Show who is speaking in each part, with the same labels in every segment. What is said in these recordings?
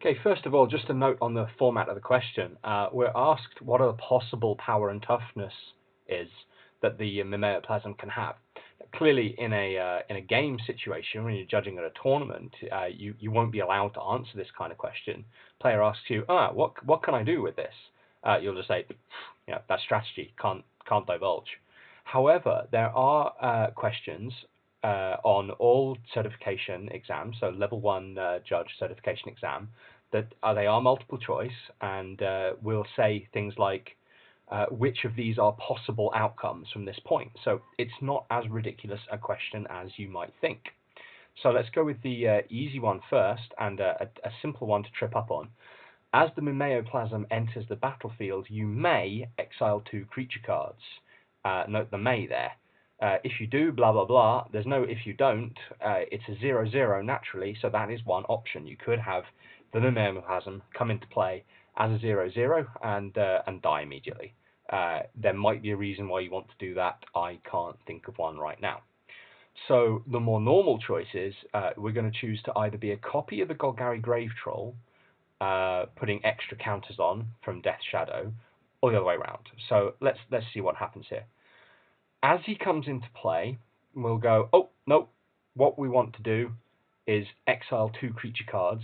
Speaker 1: Okay, first of all, just a note on the format of the question. We're asked what are the possible power and toughness is that the mimeoplasm can have. Clearly, in a game situation, when you're judging at a tournament, you won't be allowed to answer this kind of question. Player asks you, what can I do with this? You'll just say, that's strategy, can't divulge. However, there are questions on all certification exams, so level 1 judge certification exam, that they are multiple choice, and will say things like which of these are possible outcomes from this point. So it's not as ridiculous a question as you might think. So let's go with the easy one first, and a simple one to trip up on. As the mimeoplasm enters the battlefield, you may exile 2 creature cards. Note the may there. If you do, blah, blah, blah, there's no if you don't. It's a 0-0 naturally, so that is one option. You could have the mimeoplasm come into play as a 0-0 and die immediately. There might be a reason why you want to do that. I can't think of one right now. So the more normal choice is we're going to choose to either be a copy of the Golgari Grave Troll, putting extra counters on from Death Shadow, or the other way around. So let's see what happens here. As he comes into play, we'll go, oh, no, what we want to do is exile 2 creature cards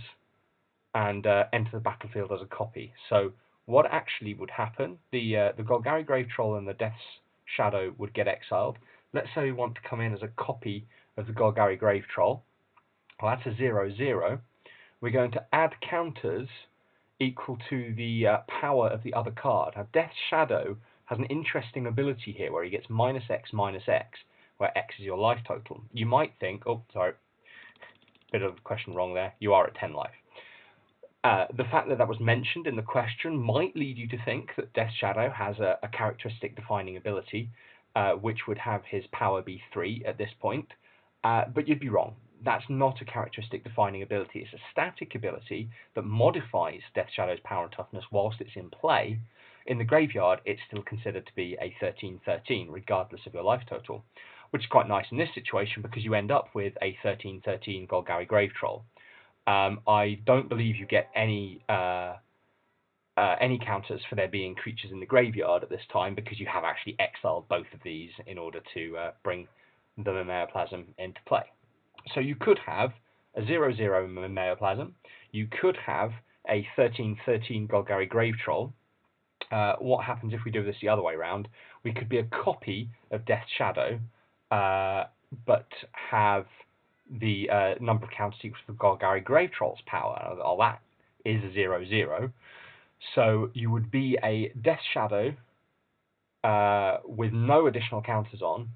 Speaker 1: and enter the battlefield as a copy. So what actually would happen, the Golgari Grave Troll and the Death's Shadow would get exiled. Let's say we want to come in as a copy of the Golgari Grave Troll. Well, that's a 0-0. We're going to add counters equal to the power of the other card. Now, Death's Shadow has an interesting ability here where he gets -X, -X, where X is your life total. You might think, oh, sorry, bit of a question wrong there. You are at 10 life. The fact that that was mentioned in the question might lead you to think that Death Shadow has a characteristic defining ability, which would have his power be 3 at this point, but you'd be wrong. That's not a characteristic defining ability. It's a static ability that modifies Death Shadow's power and toughness whilst it's in play. In the graveyard, it's still considered to be a 13-13, regardless of your life total, which is quite nice in this situation because you end up with a 13-13 Golgari Grave Troll. I don't believe you get any counters for there being creatures in the graveyard at this time because you have actually exiled both of these in order to bring the mimeoplasm into play. So you could have a 0-0 mimeoplasm. You could have a 13-13 Golgari Grave Troll. What happens if we do this the other way around? We could be a copy of Death Shadow, but have the number of counters equal to the Golgari Grave Troll's power. All that is a 0-0. So you would be a Death Shadow with no additional counters on,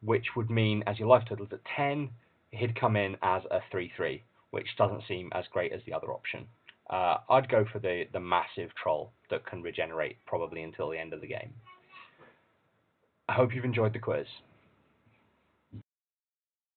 Speaker 1: which would mean as your life total is at 10, he'd come in as a 3-3, which doesn't seem as great as the other option. I'd go for the massive troll that can regenerate probably until the end of the game. I hope you've enjoyed the quiz.